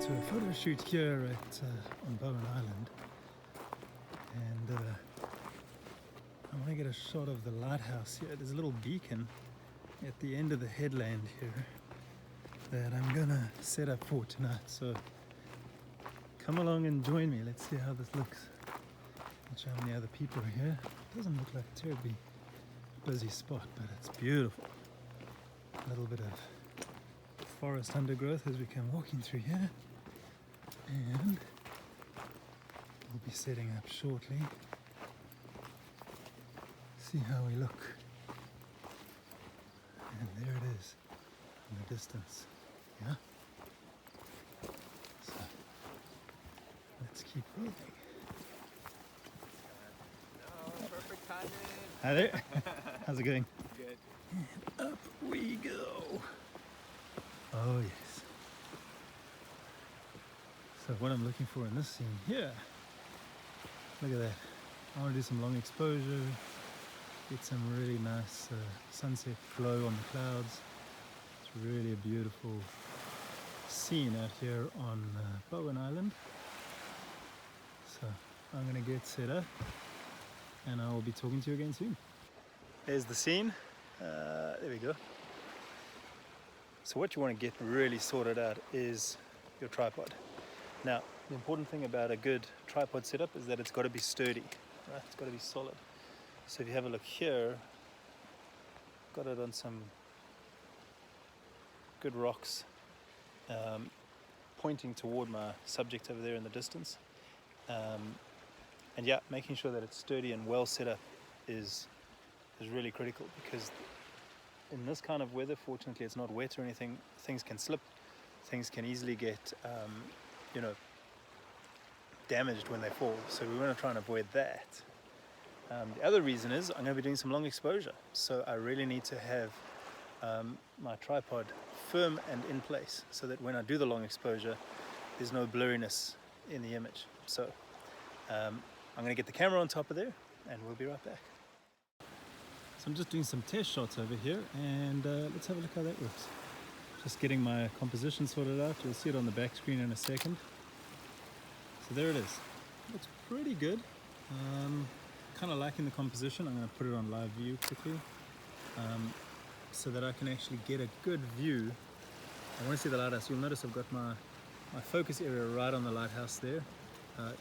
to a photo shoot here at on Bowen Island, and I want to get a shot of the lighthouse here. There's a little beacon at the end of the headland here that I'm gonna set up for tonight, so come along and join me. Let's see how this looks. Not sure how many other people are here. Doesn't look like a terribly busy spot, but it's beautiful. A little bit of forest undergrowth as we come walking through here, and we'll be setting up shortly. See how we look. And there it is in the distance. Yeah. So let's keep moving. No, perfect timing. Hi there. How's it going? Good. And up we go. Oh yes. So what I'm looking for in this scene here, look at that. I want to do some long exposure, get some really nice sunset glow on the clouds. It's really a beautiful scene out here on Bowen Island. So I'm going to get set up and I will be talking to you again soon. There's the scene. There we go. So what you want to get really sorted out is your tripod. Now, the important thing about a good tripod setup is that it's got to be sturdy, right? It's got to be solid. So if you have a look here, got it on some good rocks, pointing toward my subject over there in the distance. And yeah, making sure that it's sturdy and well set up is really critical, because in this kind of weather, fortunately it's not wet or anything, things can slip, things can easily get damaged when they fall, so we want to try and avoid that. The other reason is I'm going to be doing some long exposure, so I really need to have my tripod firm and in place so that when I do the long exposure there's no blurriness in the image. So I'm going to get the camera on top of there and we'll be right back. So I'm just doing some test shots over here, and let's have a look how that works. Just getting my composition sorted out. You'll see it on the back screen in a second. So there it is. Looks pretty good. Kind of liking the composition. I'm going to put it on live view quickly so that I can actually get a good view. I want to see the lighthouse. You'll notice I've got my focus area right on the lighthouse there.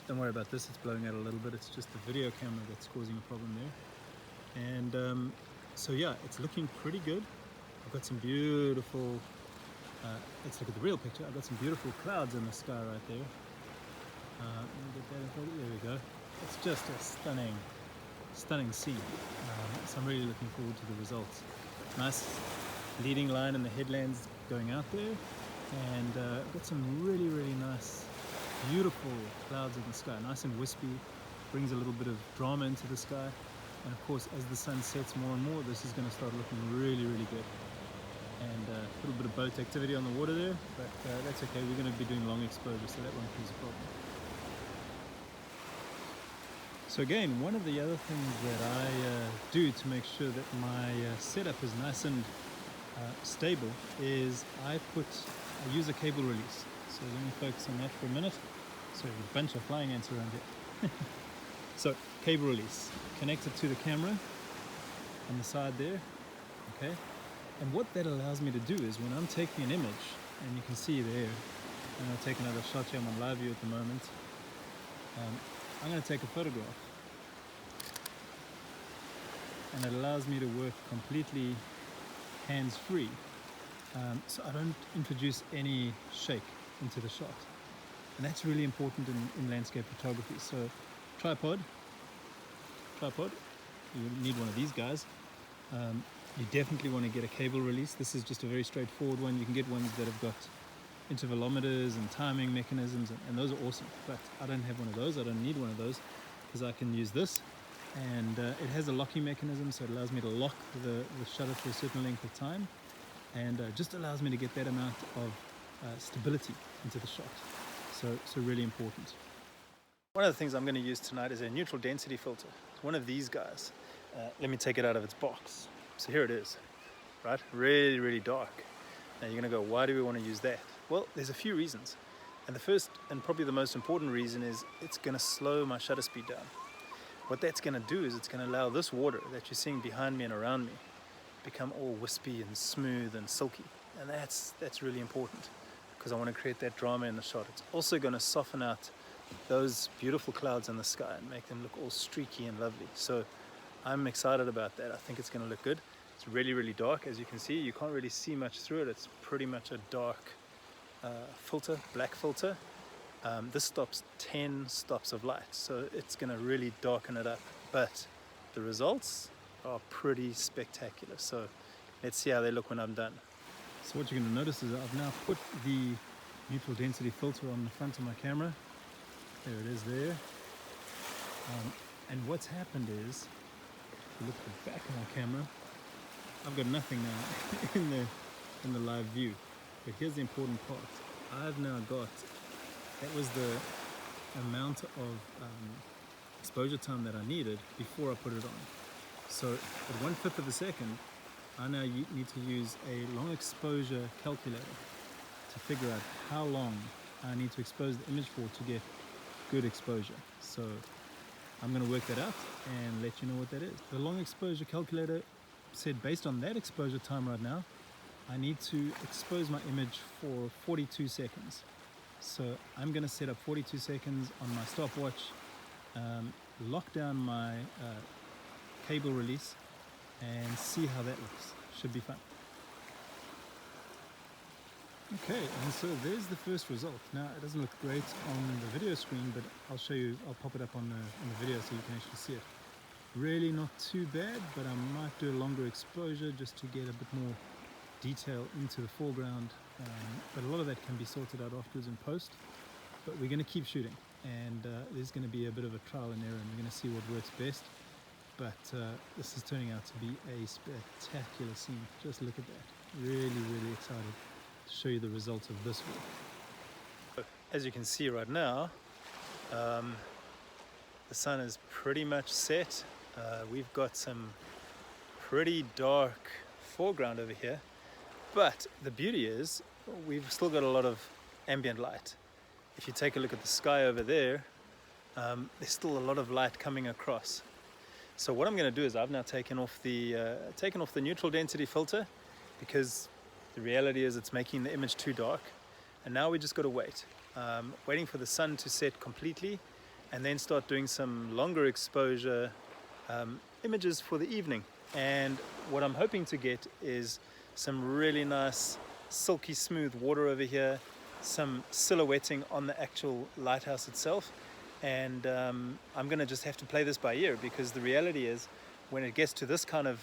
Don't worry about this, it's blowing out a little bit. It's just the video camera that's causing a problem there. And so yeah, it's looking pretty good. I've got some beautiful, let's look at the real picture. I've got some beautiful clouds in the sky right there. Let me get that in front of you. There we go. It's just a stunning scene. So I'm really looking forward to the results. Nice leading line in the headlands going out there. And I've got some really nice, beautiful clouds in the sky. Nice and wispy, brings a little bit of drama into the sky. And of course, as the sun sets more and more, this is going to start looking really good. And a little bit of boat activity on the water there, but that's okay. We're going to be doing long exposure, so that won't cause a problem. So again, one of the other things that I do to make sure that my setup is nice and stable is I use a cable release. So let me focus on that for a minute. So there's a bunch of flying ants around here. So cable release, connected to the camera on the side there, okay? And what that allows me to do is when I'm taking an image, and you can see there, I'm going to take another shot here, I'm on live view at the moment, I'm going to take a photograph. And it allows me to work completely hands-free, so I don't introduce any shake into the shot. And that's really important in landscape photography. So tripod, you need one of these guys. You definitely want to get a cable release. This is just a very straightforward one. You can get ones that have got intervalometers and timing mechanisms, and those are awesome, but I don't have one of those. I don't need one of those because I can use this, and it has a locking mechanism, so it allows me to lock the shutter for a certain length of time, and just allows me to get that amount of stability into the shot. So really important. One of the things I'm going to use tonight is a neutral density filter. It's one of these guys. Let me take it out of its box. So here it is, right? Really dark. Now you're going to go, why do we want to use that? Well, there's a few reasons. And the first and probably the most important reason is it's going to slow my shutter speed down. What that's going to do is it's going to allow this water that you're seeing behind me and around me become all wispy and smooth and silky. And that's really important because I want to create that drama in the shot. It's also going to soften out those beautiful clouds in the sky and make them look all streaky and lovely. So I'm excited about that. I think it's going to look good. It's really dark. As you can see, you can't really see much through it. It's pretty much a dark filter, black filter. This stops 10 stops of light, so it's going to really darken it up, but the results are pretty spectacular. So let's see how they look when I'm done. So what you're going to notice is I've now put the neutral density filter on the front of my camera. There it is there. And what's happened is, if you look at the back of my camera, I've got nothing now in the live view. But here's the important part. I've now got, that was the amount of exposure time that I needed before I put it on. So at 1/5 of a second, I now need to use a long exposure calculator to figure out how long I need to expose the image for to get good exposure. So I'm going to work that out and let you know what that is. The long exposure calculator said based on that exposure time right now, I need to expose my image for 42 seconds. So I'm going to set up 42 seconds on my stopwatch, lock down my cable release and see how that looks. Should be fun. Okay, and so there's the first result. Now it doesn't look great on the video screen, but I'll show you, I'll pop it up on the video so you can actually see it. Really not too bad, but I might do a longer exposure just to get a bit more detail into the foreground, but a lot of that can be sorted out afterwards in post. But we're going to keep shooting, and there's going to be a bit of a trial and error, and we're going to see what works best. But this is turning out to be a spectacular scene. Just look at that. Really excited to show you the results of this work. As you can see right now, the sun is pretty much set. We've got some pretty dark foreground over here, but the beauty is we've still got a lot of ambient light. If you take a look at the sky over there, there's still a lot of light coming across. So what I'm going to do is I've now taken off the neutral density filter, because the reality is it's making the image too dark, and now we just got to wait, waiting for the sun to set completely, and then start doing some longer exposure images for the evening. And what I'm hoping to get is some really nice silky smooth water over here, some silhouetting on the actual lighthouse itself, and I'm gonna just have to play this by ear, because the reality is when it gets to this kind of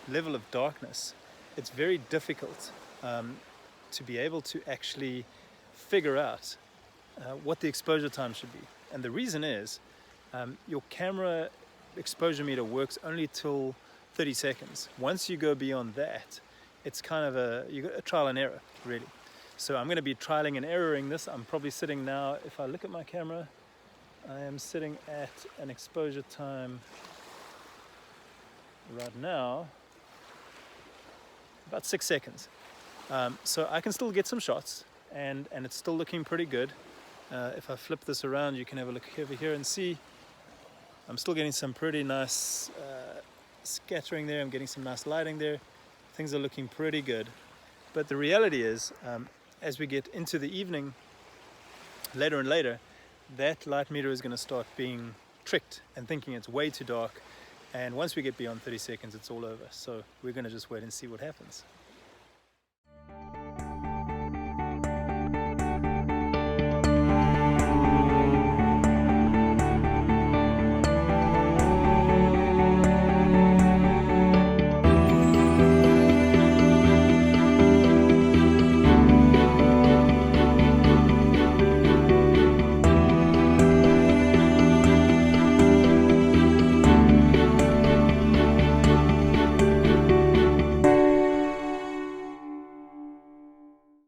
level of darkness, it's very difficult to be able to actually figure out what the exposure time should be. And the reason is your camera exposure meter works only till 30 seconds. Once you go beyond that, it's kind of a trial and error, really. So I'm going to be trialing and erroring this. I'm probably sitting now, if I look at my camera, I am sitting at an exposure time right now about 6 seconds. So I can still get some shots, and it's still looking pretty good. If I flip this around, you can have a look over here and see I'm still getting some pretty nice scattering there. I'm getting some nice lighting there. Things are looking pretty good. But the reality is, as we get into the evening, later and later, that light meter is going to start being tricked and thinking it's way too dark. And once we get beyond 30 seconds, it's all over. So we're going to just wait and see what happens.